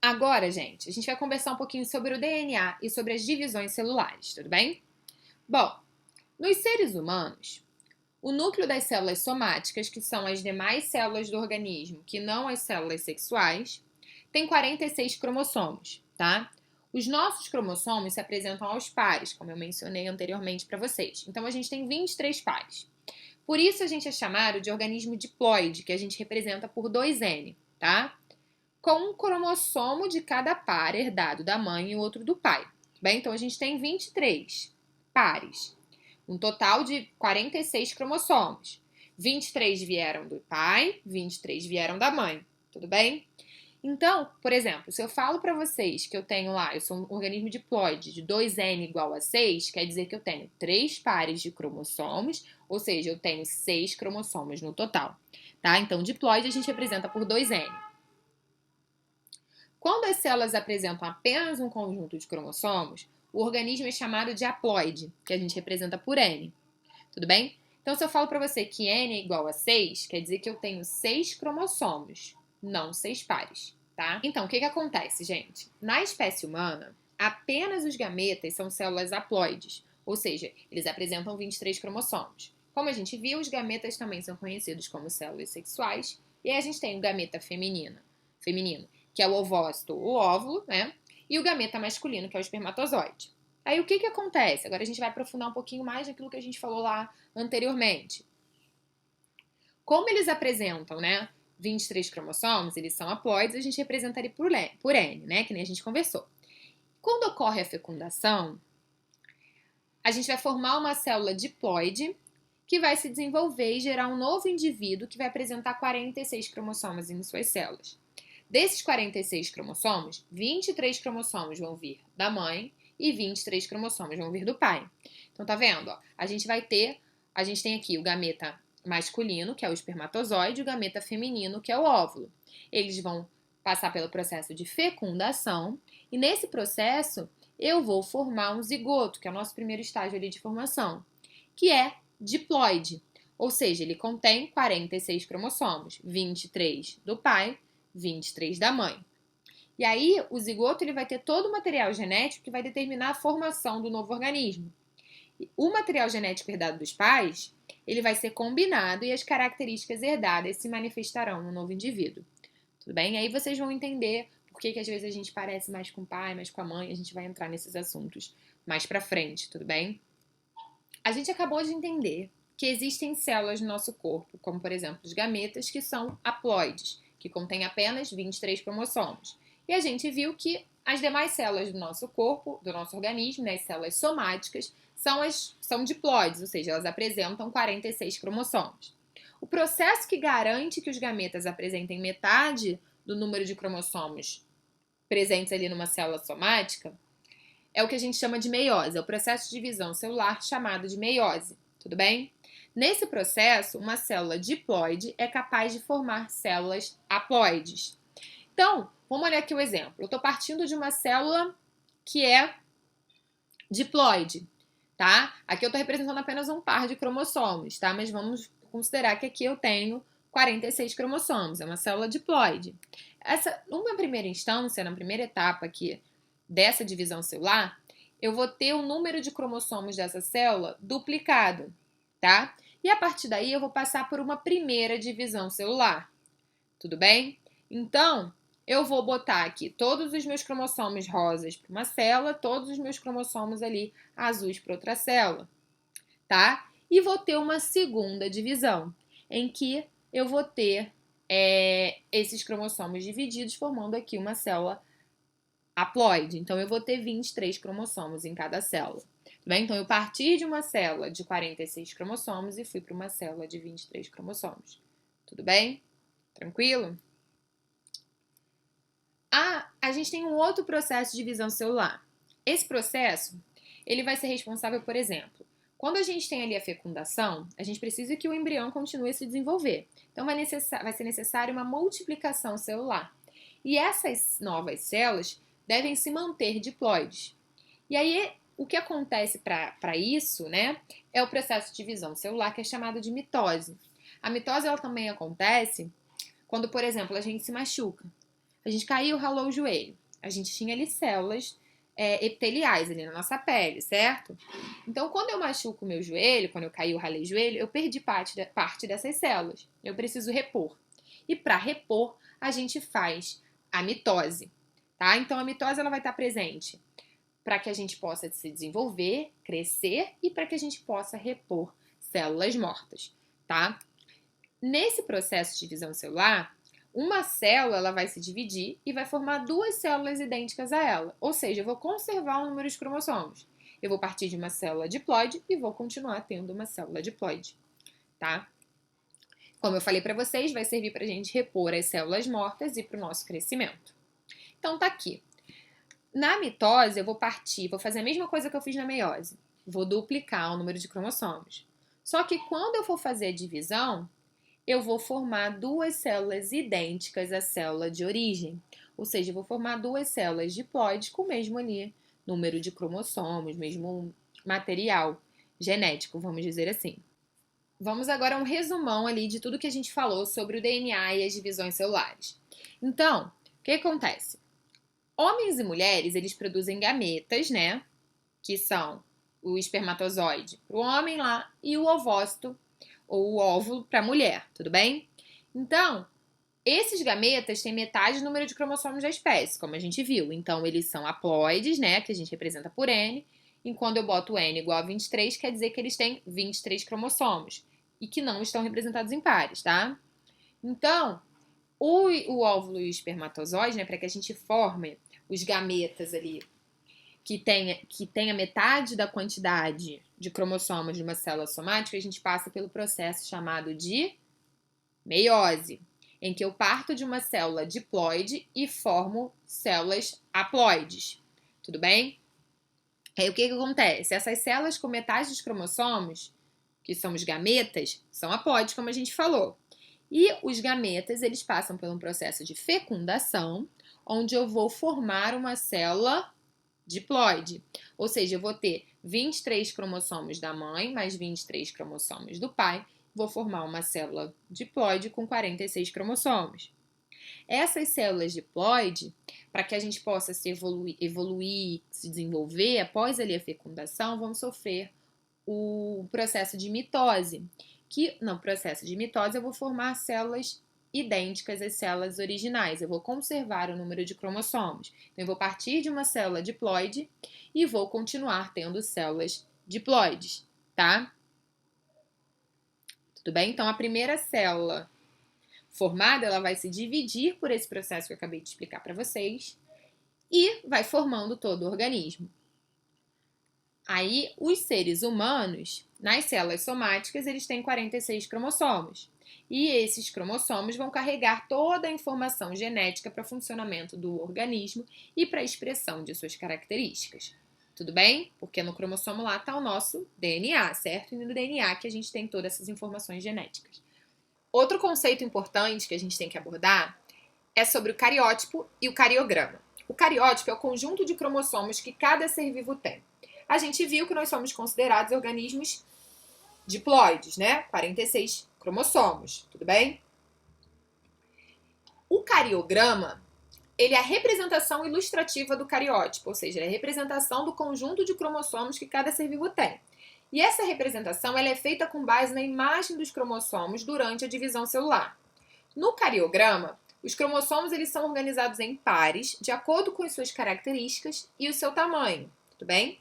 Agora, gente, a gente vai conversar um pouquinho sobre o DNA e sobre as divisões celulares, tudo bem? Bom, nos seres humanos, o núcleo das células somáticas, que são as demais células do organismo, que não as células sexuais, tem 46 cromossomos, tá? Os nossos cromossomos se apresentam aos pares, como eu mencionei anteriormente para vocês. Então, a gente tem 23 pares. Por isso, a gente é chamado de organismo diploide, que a gente representa por 2N, tá? Com um cromossomo de cada par herdado da mãe e o outro do pai. Bem, então a gente tem 23 pares, um total de 46 cromossomos. 23 vieram do pai, 23 vieram da mãe, tudo bem? Então, por exemplo, se eu falo para vocês que eu tenho lá, eu sou um organismo diploide de 2N igual a 6, quer dizer que eu tenho 3 pares de cromossomos, ou seja, eu tenho 6 cromossomos no total, tá? Então, diploide a gente representa por 2N. Quando as células apresentam apenas um conjunto de cromossomos, o organismo é chamado de haploide, que a gente representa por N. Tudo bem? Então, se eu falo para você que N é igual a 6, quer dizer que eu tenho 6 cromossomos, não 6 pares, tá? Então, o que acontece, gente? Na espécie humana, apenas os gametas são células haploides, ou seja, eles apresentam 23 cromossomos. Como a gente viu, os gametas também são conhecidos como células sexuais, e aí a gente tem o gameta feminino, que é o ovócito, o óvulo, né? E o gameta masculino, que é o espermatozoide. Aí o que acontece? Agora a gente vai aprofundar um pouquinho mais naquilo que a gente falou lá anteriormente. Como eles apresentam, né, 23 cromossomos, eles são haploides, a gente representaria por N, né, que nem a gente conversou. Quando ocorre a fecundação, a gente vai formar uma célula diploide que vai se desenvolver e gerar um novo indivíduo que vai apresentar 46 cromossomos em suas células. Desses 46 cromossomos, 23 cromossomos vão vir da mãe e 23 cromossomos vão vir do pai. Então, tá vendo? Ó, a gente tem aqui o gameta masculino, que é o espermatozoide, e o gameta feminino, que é o óvulo. Eles vão passar pelo processo de fecundação e nesse processo eu vou formar um zigoto, que é o nosso primeiro estágio ali de formação, que é diploide, ou seja, ele contém 46 cromossomos, 23 do pai, 23 da mãe. E aí, o zigoto ele vai ter todo o material genético que vai determinar a formação do novo organismo. O material genético herdado dos pais, ele vai ser combinado e as características herdadas se manifestarão no novo indivíduo. Tudo bem? Aí vocês vão entender por que às vezes a gente parece mais com o pai, mais com a mãe. A gente vai entrar nesses assuntos mais pra frente, tudo bem? A gente acabou de entender que existem células no nosso corpo, como por exemplo os gametas, que são haploides, que contém apenas 23 cromossomos. E a gente viu que as demais células do nosso corpo, do nosso organismo, né, as células somáticas, são diploides, ou seja, elas apresentam 46 cromossomos. O processo que garante que os gametas apresentem metade do número de cromossomos presentes ali numa célula somática é o que a gente chama de meiose, é o processo de divisão celular chamado de meiose, tudo bem? Nesse processo, uma célula diploide é capaz de formar células haploides. Então, vamos olhar aqui o exemplo. Eu estou partindo de uma célula que é diploide, tá? Aqui eu estou representando apenas um par de cromossomos, tá? Mas vamos considerar que aqui eu tenho 46 cromossomos, é uma célula diploide. Numa primeira instância, na primeira etapa aqui dessa divisão celular, eu vou ter o número de cromossomos dessa célula duplicado, tá? E a partir daí eu vou passar por uma primeira divisão celular, tudo bem? Então, eu vou botar aqui todos os meus cromossomos rosas para uma célula, todos os meus cromossomos ali azuis para outra célula, tá? E vou ter uma segunda divisão, em que eu vou ter esses cromossomos divididos, formando aqui uma célula haploide. Então, eu vou ter 23 cromossomos em cada célula. Bem? Então, eu parti de uma célula de 46 cromossomos e fui para uma célula de 23 cromossomos. Tudo bem? Tranquilo? A gente tem um outro processo de divisão celular. Esse processo, ele vai ser responsável, por exemplo, quando a gente tem ali a fecundação, a gente precisa que o embrião continue a se desenvolver. Então, vai ser necessária uma multiplicação celular. E essas novas células devem se manter diploides. E aí, o que acontece para isso, né, é o processo de divisão celular, que é chamado de mitose. A mitose, ela também acontece quando, por exemplo, a gente se machuca. A gente caiu, ralou o joelho. A gente tinha ali células epiteliais ali na nossa pele, certo? Então, quando eu machuco o meu joelho, quando eu caí, ralei o joelho, eu perdi parte dessas células. Eu preciso repor. E para repor, a gente faz a mitose, tá? Então, a mitose ela vai estar presente para que a gente possa se desenvolver, crescer e para que a gente possa repor células mortas, tá? Nesse processo de divisão celular, uma célula ela vai se dividir e vai formar duas células idênticas a ela. Ou seja, eu vou conservar o número de cromossomos. Eu vou partir de uma célula diploide e vou continuar tendo uma célula diploide, tá? Como eu falei para vocês, vai servir para a gente repor as células mortas e para o nosso crescimento. Então tá aqui. Na mitose, eu vou fazer a mesma coisa que eu fiz na meiose. Vou duplicar o número de cromossomos. Só que quando eu for fazer a divisão, eu vou formar duas células idênticas à célula de origem. Ou seja, eu vou formar duas células diploides com o mesmo ali número de cromossomos, mesmo material genético, vamos dizer assim. Vamos agora a um resumão ali de tudo que a gente falou sobre o DNA e as divisões celulares. Então, o que acontece? Homens e mulheres, eles produzem gametas, né? Que são o espermatozoide para o homem lá e o ovócito ou o óvulo para a mulher, tudo bem? Então, esses gametas têm metade do número de cromossomos da espécie, como a gente viu. Então, eles são haploides, né? Que a gente representa por N. E quando eu boto N igual a 23, quer dizer que eles têm 23 cromossomos. E que não estão representados em pares, tá? Então, o óvulo e o espermatozoide, né? Para que a gente forme os gametas ali que tenha metade da quantidade de cromossomos de uma célula somática, a gente passa pelo processo chamado de meiose, em que eu parto de uma célula diploide e formo células haploides. Tudo bem? Aí o que acontece? Essas células com metade dos cromossomos, que são os gametas, são haploides, como a gente falou. E os gametas, eles passam por um processo de fecundação, onde eu vou formar uma célula diploide. Ou seja, eu vou ter 23 cromossomos da mãe mais 23 cromossomos do pai. Vou formar uma célula diploide com 46 cromossomos. Essas células diploide, para que a gente possa se evoluir, se desenvolver após ali a fecundação, vão sofrer o processo de mitose. Que no processo de mitose eu vou formar células idênticas às células originais. Eu vou conservar o número de cromossomos. Então, eu vou partir de uma célula diploide e vou continuar tendo células diploides, tá? Tudo bem? Então, a primeira célula formada, ela vai se dividir por esse processo que eu acabei de explicar para vocês e vai formando todo o organismo. Aí, os seres humanos, nas células somáticas, eles têm 46 cromossomos. E esses cromossomos vão carregar toda a informação genética para o funcionamento do organismo e para a expressão de suas características. Tudo bem? Porque no cromossomo lá está o nosso DNA, certo? E no DNA que a gente tem todas essas informações genéticas. Outro conceito importante que a gente tem que abordar é sobre o cariótipo e o cariograma. O cariótipo é o conjunto de cromossomos que cada ser vivo tem. A gente viu que nós somos considerados organismos diploides, né? 46 cromossomos, tudo bem? O cariograma, ele é a representação ilustrativa do cariótipo, ou seja, é a representação do conjunto de cromossomos que cada ser vivo tem. E essa representação ela é feita com base na imagem dos cromossomos durante a divisão celular. No cariograma, os cromossomos eles são organizados em pares, de acordo com as suas características e o seu tamanho, tudo bem?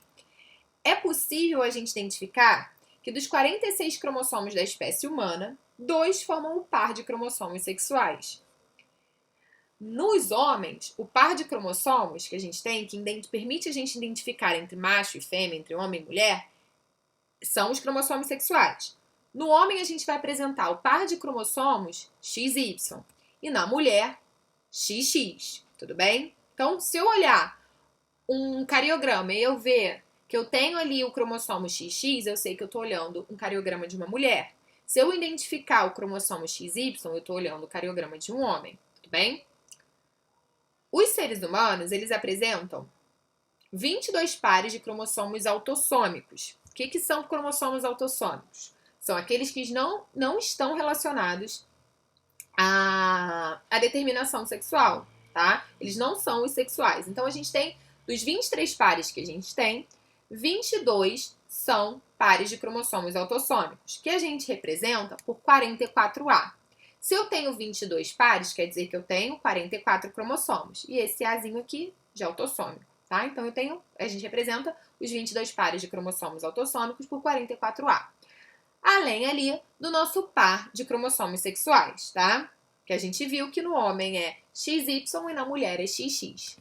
É possível a gente identificar que dos 46 cromossomos da espécie humana, 2 formam um par de cromossomos sexuais. Nos homens, o par de cromossomos que a gente tem, que permite a gente identificar entre macho e fêmea, entre homem e mulher, são os cromossomos sexuais. No homem, a gente vai apresentar o par de cromossomos XY e na mulher, XX, tudo bem? Então, se eu olhar um cariograma e eu ver que eu tenho ali o cromossomo XX, eu sei que eu estou olhando um cariograma de uma mulher. Se eu identificar o cromossomo XY, eu estou olhando o cariograma de um homem, tudo bem? Os seres humanos, eles apresentam 22 pares de cromossomos autossômicos. O que são cromossomos autossômicos? São aqueles que não estão relacionados à determinação sexual. tá? Eles não são os sexuais. Então, a gente tem, dos 23 pares que a gente tem, 22 são pares de cromossomos autossômicos, que a gente representa por 44A. Se eu tenho 22 pares, quer dizer que eu tenho 44 cromossomos. E esse Azinho aqui de autossômico, tá? Então, a gente representa os 22 pares de cromossomos autossômicos por 44A. Além ali do nosso par de cromossomos sexuais, tá? Que a gente viu que no homem é XY e na mulher é XX.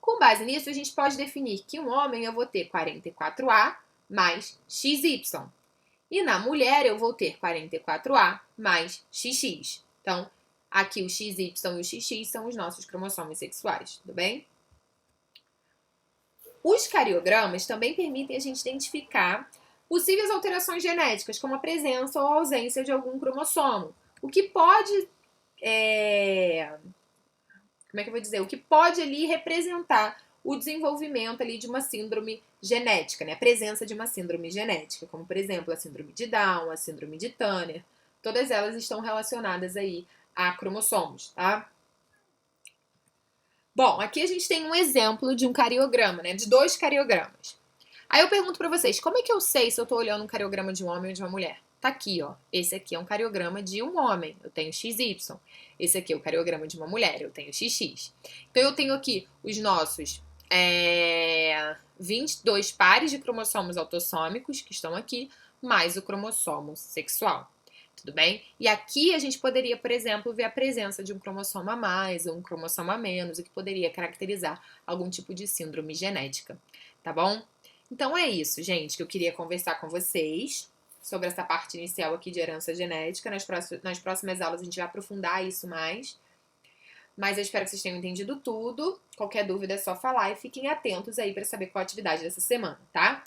Com base nisso, a gente pode definir que um homem eu vou ter 44A mais XY. E na mulher eu vou ter 44A mais XX. Então, aqui o XY e o XX são os nossos cromossomos sexuais, tudo bem? Os cariogramas também permitem a gente identificar possíveis alterações genéticas, como a presença ou a ausência de algum cromossomo. O que pode como é que eu vou dizer? O que pode ali representar o desenvolvimento ali de uma síndrome genética, né? A presença de uma síndrome genética, como por exemplo a síndrome de Down, a síndrome de Turner. Todas elas estão relacionadas aí a cromossomos, tá? Bom, aqui a gente tem um exemplo de um cariograma, né? De 2 cariogramas. Aí eu pergunto pra vocês, como é que eu sei se eu tô olhando um cariograma de um homem ou de uma mulher? Tá aqui, ó. Esse aqui é um cariograma de um homem, eu tenho XY. Esse aqui é o cariograma de uma mulher, eu tenho XX. Então eu tenho aqui os nossos 22 pares de cromossomos autossômicos, que estão aqui, mais o cromossomo sexual. Tudo bem? E aqui a gente poderia, por exemplo, ver a presença de um cromossomo a mais ou um cromossomo a menos, o que poderia caracterizar algum tipo de síndrome genética. Tá bom? Então é isso, gente, que eu queria conversar com vocês sobre essa parte inicial aqui de herança genética. Nas próximas aulas a gente vai aprofundar isso mais. Mas eu espero que vocês tenham entendido tudo. Qualquer dúvida é só falar e fiquem atentos aí para saber qual a atividade dessa semana, tá?